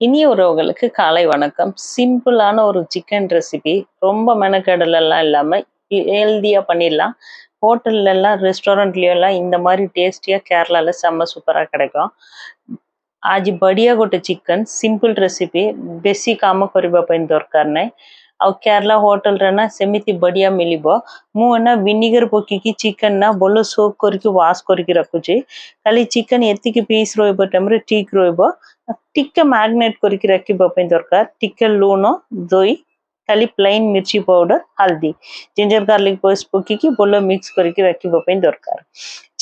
இனிய உறவுகளுக்கு காலை வணக்கம். சிம்பிளான ஒரு சிக்கன் ரெசிபி. ரொம்ப மெனக்கெடலெல்லாம் இல்லாம ஹெல்தியா பண்ணிடலாம். ஹோட்டல்லலாம், ரெஸ்டாரண்ட்லலாம் இந்த மாதிரி டேஸ்டியா கேரளால செம்ம சூப்பரா கிடைக்கும். ଆଜି ବଢିଆ ଗୋଟେ ଚିକେନ ସିମ୍ପଲ ରେସିପି ବେଶୀ କାମ କରିବା ପାଇଁ ଦରକାର ନାହିଁ। ଆଉ କେରଳା ହୋଟେଲରେ ନା ସେମିତି ବଢିଆ ମିଳିବ। ମୁଁ ନା ଭିନିଗର ପକେଇକି ଚିକେନ ନା ଭଲ ସୋକ୍ କରିକି ୱାଶ କରିକି ରଖୁଛି। ଖାଲି ଚିକେନ ଏତିକି ପିସ୍ ରହିବ ଟାଇମରେ ଠିକ ରହିବ। ଟିକେ ମ୍ୟାରିନେଟ କରିକି ରଖିବା ପାଇଁ ଦରକାର। ଟିକେ ଲୁଣ, ଦହି, ଖାଲି ପ୍ଲେନ୍ மிர்ச்சி பவுடர், ஹல்தி, ஜிஞ்சர் கார்லிக் பேஸ்ட் பொக்கிக்கு போல மிக்ஸ் கறிக்கு வைக்க தரக்கார்।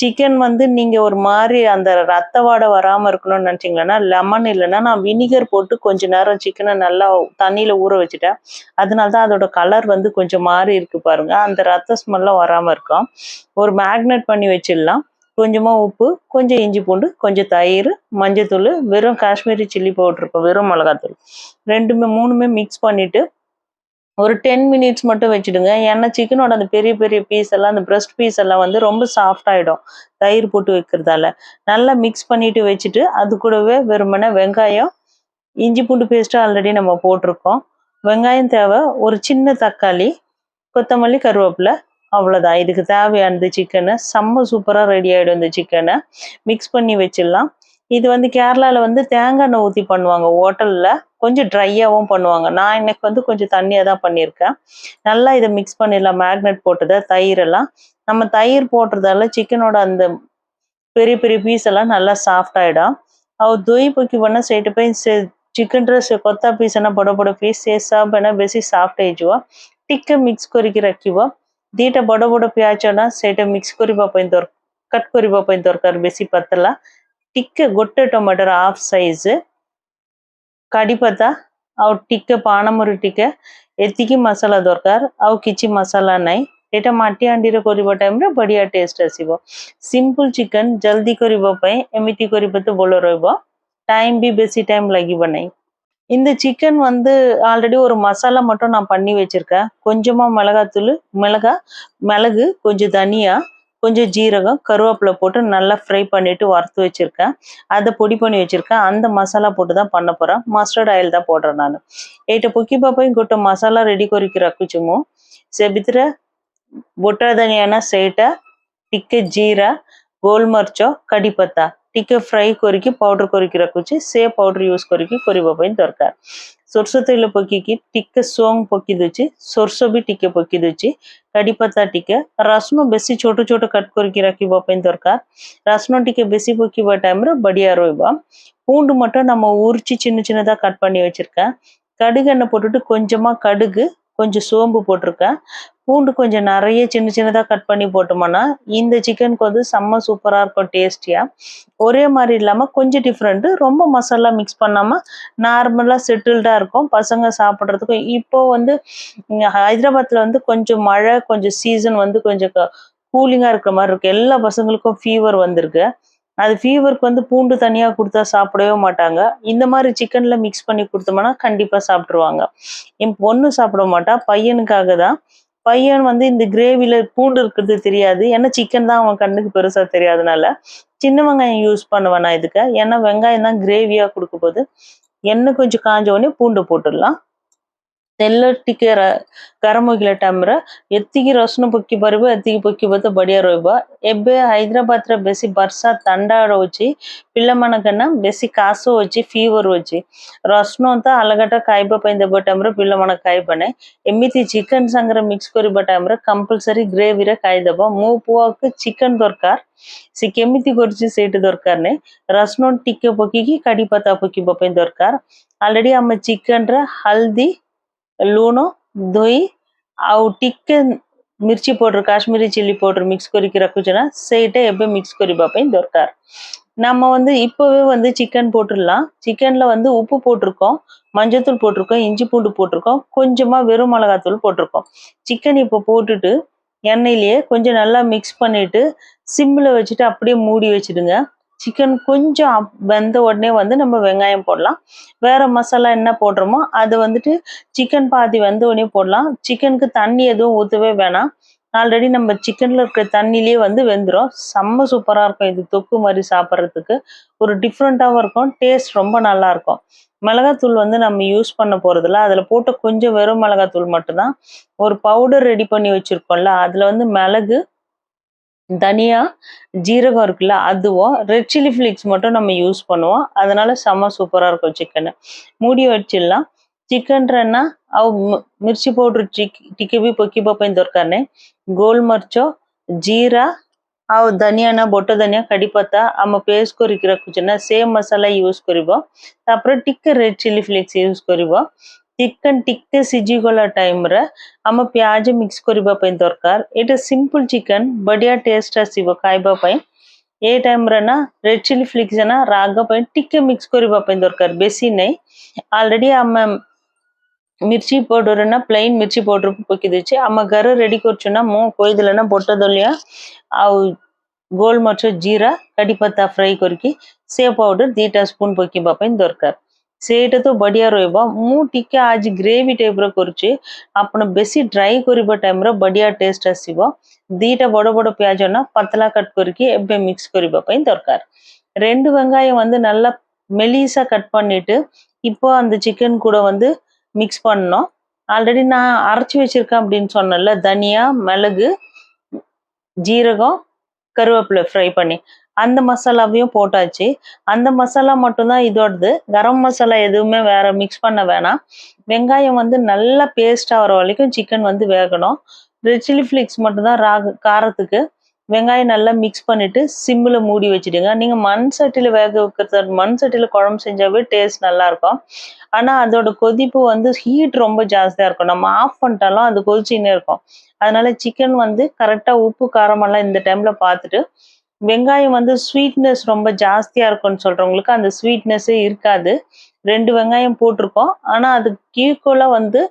சிக்கன் வந்து நீங்க ஒரு மாதிரி அந்த ரத்த வாடை வராம இருக்கணும்னு நினைச்சீங்கன்னா லெமன் இல்லைன்னா நான் வினிகர் போட்டு கொஞ்ச நேரம் சிக்கனை நல்லா தண்ணியில ஊற வச்சுட்டேன்। அதனாலதான் அதோட கலர் வந்து கொஞ்சம் மாறி இருக்கு பாருங்க। அந்த ரத்த ஸ்மெல்லாம் வராம இருக்கும்। ஒரு மேக்னேட் பண்ணி வச்சிடலாம்। கொஞ்சமா உப்பு, கொஞ்சம் இஞ்சி பூண்டு, கொஞ்சம் தயிர், மஞ்சத்தூள், வெறும் காஷ்மீரி சில்லி பவுடர் இருக்கும், வெறும் மிளகாத்தூள் ரெண்டுமே மூணுமே மிக்ஸ் பண்ணிட்டு ஒரு 10 மினிட்ஸ் மட்டும் வச்சுடுங்க। ஏன்னா சிக்கனோட அந்த பெரிய பெரிய பீஸ் எல்லாம், அந்த பிரஸ்ட் பீஸ் எல்லாம் வந்து ரொம்ப சாஃப்ட் ஆயிடும் தயிர் போட்டு வைக்கிறதால। நல்லா மிக்ஸ் பண்ணிட்டு வச்சுட்டு அது கூடவே வெறுமனே வெங்காயம், இஞ்சி பூண்டு பேஸ்ட் ஆல்ரெடி நம்ம போட்டிருக்கோம், வெங்காயம் தேவை, ஒரு சின்ன தக்காளி, கொத்தமல்லி, கருவேப்பிலை, அவ்வளோதான்। இதுக்கு தேவையானது சிக்கனு செம்ம சூப்பராக ரெடி ஆகிடும்। இந்த சிக்கனை மிக்ஸ் பண்ணி வச்சிடலாம்। இது வந்து கேரளாவில் வந்து தேங்காய் எண்ணெய் ஊற்றி பண்ணுவாங்க, ஹோட்டலில் கொஞ்சம் ட்ரையாகவும் பண்ணுவாங்க। நான் இன்னைக்கு வந்து கொஞ்சம் தண்ணியாக தான் பண்ணியிருக்கேன்। நல்லா இதை மிக்ஸ் பண்ணிடலாம்। மேக்னெட் போட்டதை தயிரெல்லாம் நம்ம தயிர் போடுறதால சிக்கனோட அந்த பெரிய பெரிய பீஸ் எல்லாம் நல்லா சாஃப்ட் ஆகிடும்। ଆଉ ଦୁଇ ପକେଇବ ନା ସେଇଟା ପାଇଁ ସେ ଚିକେନର ସେ କତା ପିସ୍ ନା ବଡ଼ ବଡ଼ ପିସ୍ ସେ ସବୁ ନା ବେଶୀ ସାଫ୍ଟ ହେଇଯିବ। ଟିକେ ମିକ୍ସ କରିକି ରଖିବ। ଦିଟା ବଡ଼ ବଡ଼ ପିଆଜ ନା ସେଇଟା ମିକ୍ସ କରିବା ପାଇଁ କଟ୍ କରିବା ପାଇଁ ଦରକାର, ବେଶୀ ପତଲା। ଟିକେ ଗୋଟେ ଟମାଟର ହାଫ୍ ସାଇଜ୍, କାଡ଼ି ପତା ଆଉ ଟିକେ ପାଣମରି, ଟିକେ ଏତିକି ମସଲା ଦରକାର, ଆଉ କିଛି ମସଲା ନାହିଁ। এটা মাটি ହାଣ୍ଡିରେ କରିବା ଟାଇମରେ ବଢିଆ ଟେଷ୍ଟ ଆସିବ। ସିମ୍ପଲ ଚିକେନ ଜଲ୍ଦି କରିବା ପାଇଁ ଏମିତି କରିବେ ତ ଭଲ ରହିବ। டைம் भी बेसी டைம் ଲାଗିବ ନାହିଁ। இந்த சிக்கன் வந்து ஆல்ரெடி ஒரு மசாலா மட்டும் நான் பண்ணி வச்சிருக்கேன்। கொஞ்சமா மிளகாத்தூள், மிளகு, கொஞ்சம் தனியா, கொஞ்சம் ஜீரகம், கருவேப்பிலை போட்டு நல்லா ஃப்ரை பண்ணிட்டு வறுத்து வச்சிருக்கேன்। அதை பொடி பண்ணி வச்சிருக்கேன்। அந்த மசாலா போட்டு தான் பண்ண போறேன்। மஸ்டர்ட் ஆயில் தான் போடுறேன் நான்। ଏଇଟା ପକେଇବା ପାଇଁ ଗୋଟେ ମସଲା ରେଡି କରିକି ରଖୁଛି ମୁଁ। ସେ ଭିତରେ ବୋଟା ଧନିଆ ନା ସେଇଟା, ଟିକେ ଜିରା, ଗୋଲମରିଚ, କଡ଼ି ପତା ଟିକେ ଫ୍ରାଇ କରିକି ପାଉଡର କରିକି ରଖୁଛି। ସେ ପାଉଡର ୟୁଜ କରିକି କରିବା ପାଇଁ ଦରକାର। ସୋରିଷ ତେଲ ପକେଇକି ଟିକେ ସୋଙ୍ଗ ପକେଇ ଦଉଛି, ସୋରିଷ ବି ଟିକେ ପକେଇ ଦଉଛି, କଡ଼ି ପତା ଟିକେ, ରସୁଣ ବେଶୀ ଛୋଟ ଛୋଟ କଟ୍ କରିକି ରଖିବା ପାଇଁ ଦରକାର। ରସୁଣ ଟିକେ ବେଶୀ ପକେଇବା டைம்ல ବଢିயா ରହିବ। பூண்டு மட்டும் நம்ம உரிச்சு சின்ன சின்னதா கட் பண்ணி வச்சிருக்கேன்। கடுகு எண்ணெய் போட்டுட்டு கொஞ்சமா கடுகு, கொஞ்சம் சோம்பு போட்டிருக்கேன்। பூண்டு கொஞ்சம் நிறைய சின்ன சின்னதா கட் பண்ணி போட்டோம்னா இந்த சிக்கனுக்கு வந்து செம்ம சூப்பரா இருக்கும் டேஸ்டியா। ஒரே மாதிரி இல்லாம கொஞ்சம் டிஃப்ரெண்ட், ரொம்ப மசாலா மிக்ஸ் பண்ணாம நார்மலா செட்டில்டா இருக்கும் பசங்க சாப்பிட்றதுக்கும்। இப்போ வந்து ஹைதராபாத்ல வந்து கொஞ்சம் மழை, கொஞ்சம் சீசன் வந்து கொஞ்சம் கூலிங்கா இருக்கிற மாதிரி இருக்கு। எல்லா பசங்களுக்கும் ஃபீவர் வந்திருக்கு। அது ஃபீவருக்கு வந்து பூண்டு தனியா கொடுத்தா சாப்பிடவே மாட்டாங்க। இந்த மாதிரி சிக்கன்ல மிக்ஸ் பண்ணி கொடுத்தோம்னா கண்டிப்பா சாப்பிட்டுருவாங்க। என் பொண்ணு சாப்பிட மாட்டா, பையனுக்காக தான்। பையன் வந்து இந்த கிரேவில பூண்டு இருக்கிறது தெரியாது, ஏன்னா சிக்கன் தான் அவன் கண்ணுக்கு பெருசா தெரியாதனால சின்ன வெங்காயம் யூஸ் பண்ணுவேன் நான் இதுக்கு। ஏன்னா வெங்காயம் தான் கிரேவியா கொடுக்க போகுது। எண்ணெய் கொஞ்சம் காஞ்ச உடனே பூண்டு போட்டுடலாம்। ତେଲ ଟିକେ ଗରମ ହେଇଗଲା ଟାଇମରେ ଏତିକି ରସୁଣ ପକେଇ ପାରିବ, ଏତିକି ପକେଇବ ତ ବଢିଆ ରହିବ। ଏବେ ହାଇଦ୍ରାବାଦରେ ବେଶୀ ବର୍ଷା ଥଣ୍ଡା ରହୁଛି, ପିଲାମାନଙ୍କ ନା ବେଶୀ କାଶ ହଉଛି, ଫିଭର ହଉଛି। ରସୁଣ ତ ଅଲଗାଟା ଖାଇବା ପାଇଁ ଦେବା ଟାଇମରେ ପିଲାମାନେ ଖାଇବା ନାହିଁ। ଏମିତି ଚିକେନ ସାଙ୍ଗରେ ମିକ୍ସ କରିବା ଟାଇମରେ କମ୍ପଲସରି ଗ୍ରେଭିରେ ଖାଇଦେବ। ମୋ ପୁଅକୁ ଚିକେନ ଦରକାର, ସେ କେମିତି କରୁଛି ସେଇଟା ଦରକାର ନାହିଁ। ରସୁଣ ଟିକେ ପକେଇକି କଡ଼ି ପତା ପକେଇବା ପାଇଁ ଦରକାର। ଅଲରେଡି ଆମ ଚିକେନରେ ହଳଦୀ, ଲୁଣ, ଦହି ଆଉ ଟିକେ ମିର୍ଚି powder, Kashmiri chilli powder mix କରିକି ரக்குச்சு ना ସେଇଟା ଏବେ மிக்ஸ் କରିବା ପାଇଁ ଦରକାର। நம்ம வந்து இப்போவே வந்து சிக்கன் போட்டுடலாம்। சிக்கன்ல வந்து உப்பு போட்டிருக்கோம், மஞ்சத்தூள் போட்டிருக்கோம், இஞ்சி பூண்டு போட்டிருக்கோம், கொஞ்சமா வெறும் மிளகாத்தூள் போட்டிருக்கோம்। சிக்கன் இப்போ போட்டுட்டு எண்ணெயிலேயே கொஞ்சம் நல்லா மிக்ஸ் பண்ணிட்டு சிம்மில் வச்சுட்டு அப்படியே மூடி வச்சுடுங்க। சிக்கன் கொஞ்சம் வெந்த உடனே வந்து நம்ம வெங்காயம் போடலாம்। வேற மசாலா என்ன போடுறோமோ அது வந்துட்டு சிக்கன் பாதி வெந்த உடனே போடலாம்। சிக்கனுக்கு தண்ணி எதுவும் ஊற்றவே வேணாம்। ஆல்ரெடி நம்ம சிக்கன்ல இருக்கிற தண்ணியிலேயே வந்து வெந்துடும். செம்ம சூப்பரா இருக்கும். இது தொக்கு மாதிரி சாப்பிட்றதுக்கு ஒரு டிஃப்ரெண்ட்டாகவும் இருக்கும். டேஸ்ட் ரொம்ப நல்லா இருக்கும். மிளகாத்தூள் வந்து நம்ம யூஸ் பண்ண போறதில்ல. அதுல போட்ட கொஞ்சம் வெறும் மிளகாத்தூள் மட்டும்தான். ஒரு பவுடர் ரெடி பண்ணி வச்சிருக்கோம்ல, அதுல வந்து மிளகு, தனியா, ஜீரகம் இருக்குல்ல அதுவும், ரெட் சில்லி ஃப்ளேக்ஸ் மட்டும் நம்ம யூஸ் பண்ணுவோம். அதனால செம்ம சூப்பரா இருக்கும் சிக்கனு. மூடி வச்சிடலாம். चिकन रहना ଆଉ ମିର୍ଚି ପାଉଡର ଟିକେ ବି ପକେଇବା ପାଇଁ ଦରକାର ନାହିଁ। ଗୋଲମରିଚ, ଜିରା ଆଉ ଧନିଆ ନା ବଟ ଧନିଆ କଡି ପତ୍ତା ଆମ ପେଷ୍ଟ କରିକି ରଖୁଛେ ନା ସେ ମସଲା ୟୁଜ କରିବ। ତାପରେ ଟିକେ ରେଡ୍ ଚିଲି ଫ୍ଲେକ୍ସ ୟୁଜ କରିବ। ଚିକେନ ଟିକେ ସିଝିଗଲା ଟାଇମରେ ଆମ ପିଆଜ ମିକ୍ସ କରିବା ପାଇଁ ଦରକାର। ଏଇଟା ସିମ୍ପଲ ଚିକେନ ବଢିଆ ଟେଷ୍ଟ ଆସିବ ଖାଇବା ପାଇଁ। ଏ ଟାଇମରେ ନା ରେଡ୍ ଚିଲି ଫ୍ଲେକ୍ସ ନା ରାଗ ପାଇଁ ଟିକେ ମିକ୍ସ କରିବା ପାଇଁ ଦରକାର, ବେଶୀ ନାହିଁ। ऑलरेडी ଆମେ मिर्ची पाउडर ना प्लेन मिर्ची पाउडर पकई देछे। आम घर रेडी करछुना मु कोइदेले ना बोट दलिया आउ गोलमरिच, जीरा, कड़ी पत्ता फ्राई करके से पाउडर 2 स्पून पकेबा ପାଇଁ ଦରକାର। ସେଇଟା ତ ବଢିଆ ରହିବ। ମୁଁ ଟିକେ ଆଜି ଗ୍ରେଭି ଟାଇପ ର କରୁଛି। ଆପଣ ବେଶୀ ଡ୍ରାଇ କରିବା ଟାଇମ ର ବଢିଆ ଟେଷ୍ଟ ଆସିବ। ଦିଟା ବଡ ବଡ ପିଆଜ ନା ପତଲା କଟ୍ କରିକି ଏବେ மிக்ஸ் କରିବା ପାଇଁ ଦରକାର। ரெண்டு வெங்காயம் வந்து நல்லா மெலிசா கட் பண்ணிட்டு இப்போ அந்த சிக்கன் கூட வந்து மிக்ஸ் பண்ணோம்। ஆல்ரெடி நான் அரைச்சி வச்சிருக்கேன் அப்படின்னு சொன்னேன்ல, தனியா, மிளகு, ஜீரகம், கருவேப்பிலை ஃப்ரை பண்ணி அந்த மசாலாவையும் போட்டாச்சு। அந்த மசாலா மட்டும்தான் இதோடது, கரம் மசாலா எதுவுமே வேற மிக்ஸ் பண்ண வேணாம்। வெங்காயம் வந்து நல்லா பேஸ்ட் ஆகிற வரைக்கும் சிக்கன் வந்து வேகணும்। ரெட் சில்லி ஃப்ளேக்ஸ் மட்டும்தான் காரத்துக்கு। வெங்காயம் நல்லா மிக்ஸ் பண்ணிட்டு சிம்மில் மூடி வச்சுடுங்க। நீங்கள் மண் சட்டியில் வேக வைக்கிறது, மண் சட்டியில் குழம்பு செஞ்சாவே டேஸ்ட் நல்லா இருக்கும்। ஆனால் அதோட கொதிப்பு வந்து ஹீட் ரொம்ப ஜாஸ்தியாக இருக்கும்। நம்ம ஆஃப் பண்ணிட்டாலும் அது கொதிச்சுன்னே இருக்கும்। அதனால சிக்கன் வந்து கரெக்டாக உப்பு காரமெல்லாம் இந்த டைம்ல பார்த்துட்டு, வெங்காயம் வந்து ஸ்வீட்னஸ் ரொம்ப ஜாஸ்தியா இருக்கும்னு சொல்றவங்களுக்கு அந்த ஸ்வீட்னஸே இருக்காது। 2 வெங்காயம் போட்டிருக்கோம், ஆனா அதுக்கு ஈக்குவலா வந்து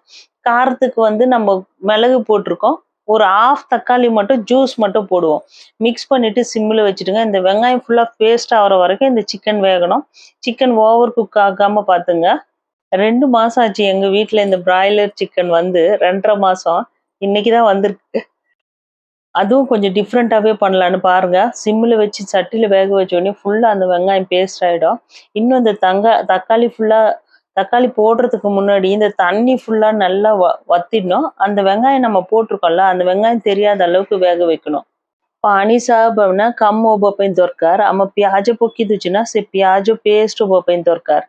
காரத்துக்கு வந்து நம்ம மிளகு போட்டிருக்கோம்। ஒரு ஆஃப் தக்காளி மட்டும் ஜூஸ் மட்டும் போடுவோம்। மிக்ஸ் பண்ணிட்டு சிம்மில் வச்சுடுங்க। இந்த வெங்காயம் ஃபுல்லா பேஸ்ட் ஆகிற வரைக்கும் இந்த சிக்கன் வேகணும்। சிக்கன் ஓவர் குக் ஆகாம பார்த்துங்க। 2 மாசம் ஆச்சு எங்க வீட்ல இந்த பிராய்லர் சிக்கன் வந்து 2.5 மாசம் இன்னைக்கு தான் வந்திருக்கு। அதுவும் கொஞ்சம் டிஃப்ரெண்ட்டாவே பண்ணலான்னு பாருங்க। சிம்மில் வச்சு சட்டியில் வேக வச்ச உடனே ஃபுல்லா அந்த வெங்காயம் பேஸ்ட் ஆயிடும்। இன்னும் இந்த தக்காளி ஃபுல்லா தக்காளி போடுறதுக்கு முன்னாடி இந்த தண்ணி ஃபுல்லா நல்லா வத்திடணும்। அந்த வெங்காயம் நம்ம போட்டிருக்கோம்ல, அந்த வெங்காயம் தெரியாத அளவுக்கு வேக வைக்கணும்। पानी साहब ना कम होबा ପାଇଁ ଦରକାର। ଆମ ପିଆଜ ପକେଇ ଦଉଛୁ ନା, ସେ ପିଆଜ ପେଷ୍ଟ ହବା ପାଇଁ ଦରକାର।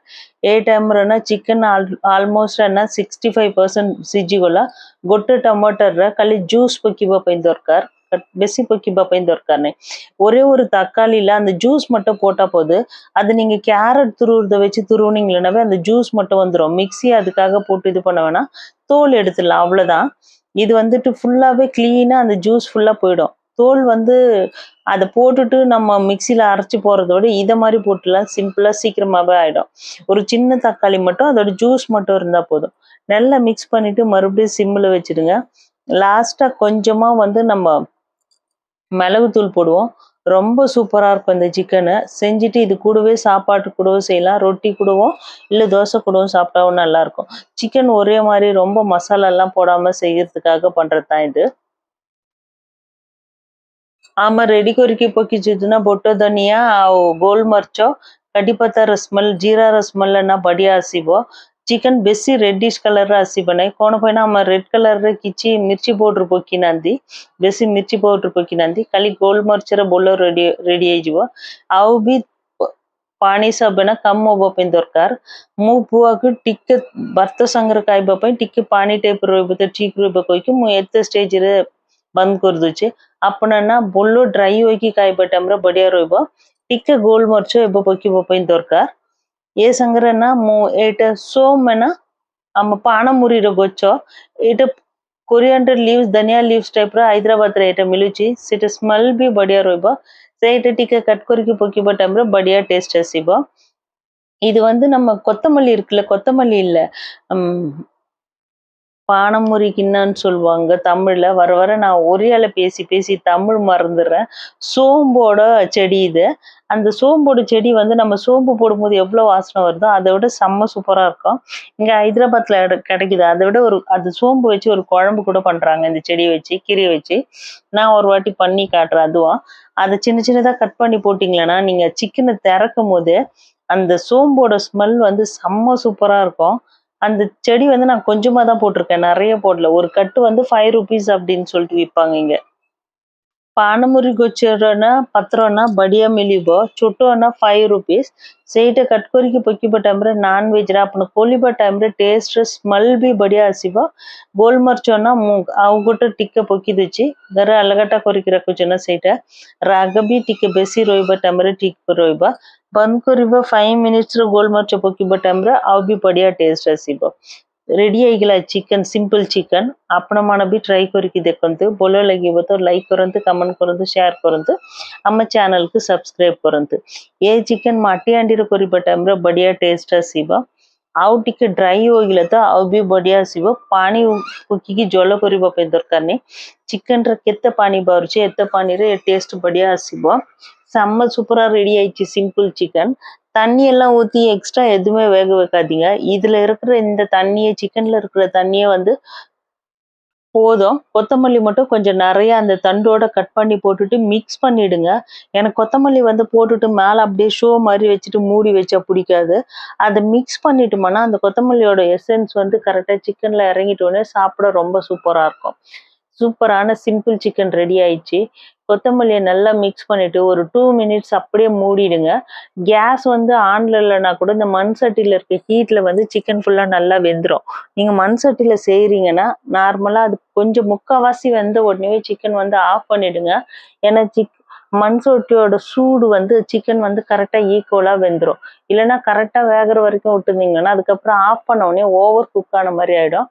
ଏ ଟାଇମରେ ନା ଚିକେନ ଆଲମୋଷ୍ଟ ନା 65% ସିଝିଗଲା। ଗୋଟେ ଟମାଟରରେ ଖାଲି ஜூஸ் பக்கிବା ପାଇଁ ଦରକାର, ବେଶி பக்கிବା ପାଇଁ ଦରକାର ନାହିଁ। ஒரே ஒரு தக்காளியில அந்த ஜூஸ் மட்டும் போட்டா போது। அது நீங்க கேரட் துருவுறத வச்சு துருவுனீங்கன்னாவே அந்த ஜூஸ் மட்டும் வந்துடும்। மிக்ஸி அதுக்காக போட்டு இது பண்ண வேணாம், தோல் எடுத்துடலாம், அவ்வளவுதான்। இது வந்துட்டு ஃபுல்லாவே கிளீனா அந்த ஜூஸ் ஃபுல்லா போயிடும்। தோல் வந்து அதை போட்டுட்டு நம்ம மிக்சியில் அரைச்சி போகிறதோட இதை மாதிரி போட்டுலாம் சிம்பிளாக சீக்கிரமாகவே ஆகிடும்। ஒரு சின்ன தக்காளி மட்டும் அதோட ஜூஸ் மட்டும் இருந்தால் போதும்। நல்லா மிக்ஸ் பண்ணிவிட்டு மறுபடியும் சிம்மில் வச்சுடுங்க। லாஸ்ட்டாக கொஞ்சமாக வந்து நம்ம மிளகுத்தூள் போடுவோம்। ரொம்ப சூப்பராக இருக்கும் இந்த சிக்கனை। செஞ்சுட்டு இது கூடவே சாப்பாட்டு கூடவும் செய்யலாம், ரொட்டி கூடவும் இல்லை தோசை கூடவும் சாப்பிட்டாவும் நல்லாயிருக்கும்। சிக்கன் ஒரே மாதிரி ரொம்ப மசாலாலாம் போடாமல் செய்யறதுக்காக பண்ணுறது தான் இது। आम रेडी करके पकीना बोट धनिया गोलमर्च कड़ी पत्ता रसमल जीरा रसमल ना बढ़िया आसो। चिकन बेसी रेडिश कलर आसब ना कौन पे आम रेड कलर किसी मिर्ची पाउडर पकी ना बेसी मिर्ची पाउडर पकी ना खाली गोलमर्च बोल रेडी रेडी आउ भी पानी सब ना कम होगा दरकार। मु पुआ को टिके भर्त संगर खाइबा टिके पानी टाइप रही ठीक रही मुझे स्टेज रे बंद कर दूचे। आपना बोलो ड्राई होगी खाइबा टाइम बढ़िया रही। टिके गोलमर्च एब पकीबा दरकार। ये संगे ना मुझे सोम ना आम पान मुरी गच ये कोरिएंडर लीव्स धनिया लीव्स टाइप हैदराबाद रे मिलूची से स्मेल भी बढ़िया रही। टिके कट करके पकीबा टाइम बढ़िया टेस्ट आसब। இது வந்து நம்ம கொத்தமல்லி இருக்குல்ல, கொத்தமல்லி இல்ல, பானமுறி கிண்ணன்னு சொல்லுவாங்க தமிழ்ல। வர வர நான் ஒரியால பேசி பேசி தமிழ் மறந்துடுறேன்। சோம்போட செடி இது। அந்த சோம்போட செடி வந்து நம்ம சோம்பு போடும்போது எவ்வளோ வாசனை வருதோ அதை விட செம்ம சூப்பராக இருக்கும். இங்கே ஹைதராபாத்தில் கிடைக்குது. அதை விட அது சோம்பு வச்சு ஒரு குழம்பு கூட பண்ணுறாங்க, இந்த செடியை வச்சு கீரையை வச்சு. நான் ஒரு வாட்டி பண்ணி காட்டுறேன் அதுவும். அதை சின்ன சின்னதாக கட் பண்ணி போட்டிங்களேன்னா நீங்கள் சிக்கனை திறக்கும் போது அந்த சோம்போட ஸ்மெல் வந்து செம்ம சூப்பராக இருக்கும். அந்த செடி வந்து நான் கொஞ்சமாக தான் போட்டிருக்கேன், நிறைய போடல. ஒரு கட்டு வந்து 5 rupees அப்படின்னு சொல்லிட்டு விற்பாங்க இங்கே. पानमुरीगोचरना पत्रना बढ़िया मिलिबो छोटोना 5 rupees ସେଇଟା କଟ୍ କରିକି ପକିବା ଟାଇମ୍ରେ ନନ୍ ଭେଜ୍ରେ ଆପଣ ଖୋଲିବା ଟାଇମ୍ରେ ଟେଷ୍ଟ ସ୍ମେଲ୍ ବି ବଢ଼ିଆ ଆସିବ। ଗୋଲମରିଚ ନା ମୁଁ ଆଉ ଗୋଟେ ଟିକେ ପକେଇ ଦେଉଛି, ଘରେ ଅଲଗାଟା କରିକି ରଖୁଛି ନା, ସେଇଟା ରାଗ ବି ଟିକେ ବେଶୀ ରହିବା ଟାଇମ୍ରେ ଠିକ୍ ରହିବ। ବନ୍ଦ କରିବା 5 minutesରେ ଗୋଲମରିଚ ପକେଇବା ଟାଇମ୍ରେ ଆଉ ବି ବଢ଼ିଆ ଟେଷ୍ଟ ଆସିବ। रेडी ହେଇଗଲା ଚିକେନ୍, ସିମ୍ପଲ୍ ଚିକେନ୍। ଆପଣମାନେ ବି ଟ୍ରାଏ କରିକି ଦେଖନ୍ତୁ। ଭଲ ଲାଗିବ ତ ଲାଇକ୍ କରନ୍ତୁ, କମେଣ୍ଟ କରନ୍ତୁ, ସେୟାର କରନ୍ତୁ, ଆମ ଚ୍ୟାନେଲକୁ ସବସ୍କ୍ରାଇବ୍ କରନ୍ତୁ। ଏ ଚିକେନ୍ ମାଟି ହାଣ୍ଡିରେ କରିବା ଟାଇମ୍ରେ ବଢ଼ିଆ ଟେଷ୍ଟ ଆସିବ। ଆଉ ଟିକେ ଡ୍ରାଇ ହୋଇଗଲେ ତ ଆଉ ବି ବଢ଼ିଆ ଆସିବ। ପାଣି ପକେଇକି ଜଳ କରିବା ପାଇଁ ଦରକାର ନାହିଁ। ଚିକେନ୍ରେ କେତେ ପାଣି ବାହାରୁଛି, ଏତେ ପାଣିରେ ଟେଷ୍ଟ ବଢ଼ିଆ ଆସିବ। செம்ம சூப்பராக ரெடி ஆயிடுச்சு சிம்பிள் சிக்கன்। தண்ணி எல்லாம் ஊற்றி எக்ஸ்ட்ரா எதுவுமே வேக வைக்காதீங்க। இதில் இருக்கிற இந்த தண்ணியை, சிக்கனில் இருக்கிற தண்ணியை வந்து போதும்। கொத்தமல்லி மட்டும் கொஞ்சம் நிறைய அந்த தண்டோட கட் பண்ணி போட்டுட்டு மிக்ஸ் பண்ணிடுங்க। எனக்கு கொத்தமல்லி வந்து போட்டுட்டு மேலே அப்படியே ஷோ மாதிரி வச்சுட்டு மூடி வச்சா பிடிக்காது। அதை மிக்ஸ் பண்ணிட்டோம்னா அந்த கொத்தமல்லியோட எசன்ஸ் வந்து கரெக்டாக சிக்கனில் இறங்கிட்டோடனே சாப்பிட ரொம்ப சூப்பராக இருக்கும்। சூப்பரான சிம்பிள் சிக்கன் ரெடி ஆயிடுச்சு। கொத்தமல்லியை நல்லா மிக்ஸ் பண்ணிட்டு ஒரு 2 minutes அப்படியே மூடிடுங்க। கேஸ் வந்து ஆன்ல இல்லைன்னா கூட இந்த மண் சட்டியில் இருக்க ஹீட்டில் வந்து சிக்கன் ஃபுல்லாக நல்லா வெந்துடும்। நீங்கள் மண் சட்டியில் செய்கிறீங்கன்னா நார்மலாக அது கொஞ்சம் முக்கால்வாசி வெந்த உடனே சிக்கன் வந்து ஆஃப் பண்ணிடுங்க। ஏன்னா மண் சட்டியோட சூடு வந்து சிக்கன் வந்து கரெக்டாக ஈக்குவலாக வெந்துடும்। இல்லைன்னா கரெக்டாக வேகிற வரைக்கும் விட்டுருந்தீங்கன்னா அதுக்கப்புறம் ஆஃப் பண்ண உடனே ஓவர் குக் ஆன மாதிரி ஆகிடும்।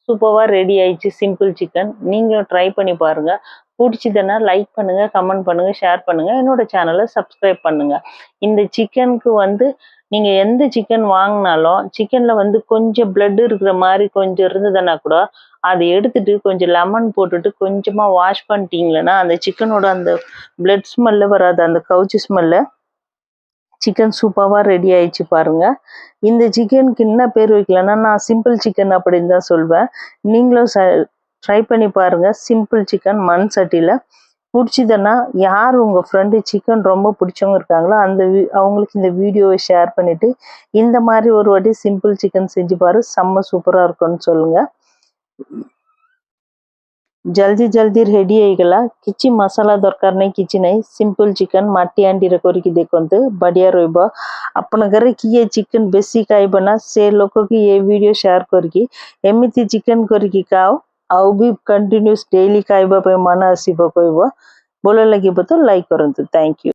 சூப்பராக ரெடி ஆயிடுச்சு சிம்பிள் சிக்கன்। நீங்களும் ட்ரை பண்ணி பாருங்கள்। பிடிச்சதுன்னா லைக் பண்ணுங்கள், கமெண்ட் பண்ணுங்கள், ஷேர் பண்ணுங்கள், என்னோட சேனலை சப்ஸ்கிரைப் பண்ணுங்கள்। இந்த சிக்கனுக்கு வந்து நீங்கள் எந்த சிக்கன் வாங்கினாலும் சிக்கனில் வந்து கொஞ்சம் பிளட் இருக்கிற மாதிரி கொஞ்சம் இருந்ததுன்னா கூட அதை எடுத்துட்டு கொஞ்சம் லெமன் போட்டுட்டு கொஞ்சமாக வாஷ் பண்ணிட்டீங்களன்னா அந்த சிக்கனோட அந்த பிளட் ஸ்மெல்லு வராது, அந்த கவுச்சி ஸ்மெல்லு। சிக்கன் சூப்பராக ரெடி ஆயிடுச்சு பாருங்க। இந்த சிக்கனுக்கு என்ன பேர் வைக்கலன்னா நான் சிம்பிள் சிக்கன் அப்படின்னு தான் சொல்வேன்। நீங்களும் ட்ரை பண்ணி பாருங்க சிம்பிள் சிக்கன் மண் சட்டியில்। பிடிச்சதுன்னா யார் உங்கள் ஃப்ரெண்டு சிக்கன் ரொம்ப பிடிச்சவங்க இருக்காங்களோ அவங்களுக்கு இந்த வீடியோவை ஷேர் பண்ணிவிட்டு இந்த மாதிரி ஒரு வாட்டி சிம்பிள் சிக்கன் செஞ்சு பாரு, செம்ம சூப்பராக இருக்கும்னு சொல்லுங்கள்। जल्दी जल्दी रेडी ହେଇଗଲା। କିଛି ମସଲା ଦରକାର ନାହିଁ, କିଛି ନାହିଁ। ସିମ୍ପଲ୍ ଚିକେନ୍ ମାଟି ହାଣ୍ଡିରେ କରିକି ଦେଖନ୍ତୁ, ବଢ଼ିଆ ରହିବ। ଆପଣ ଘରେ କିଏ ଚିକେନ୍ ବେଶୀ ଖାଇବ ନା ସେ ଲୋକକି ଏ ଭିଡ଼ିଓ ସେୟାର କରିକି ଏମିତି ଚିକେନ୍ କରିକି ଖାଅ, ଆଉ ବି କଣ୍ଟିନ୍ୟୁସ୍ ଡେଲି ଖାଇବା ପାଇଁ ମନ ଆସିବ କହିବ। ଭଲ ଲାଗିବ ତ ଲାଇକ୍ କରନ୍ତୁ। Thank you.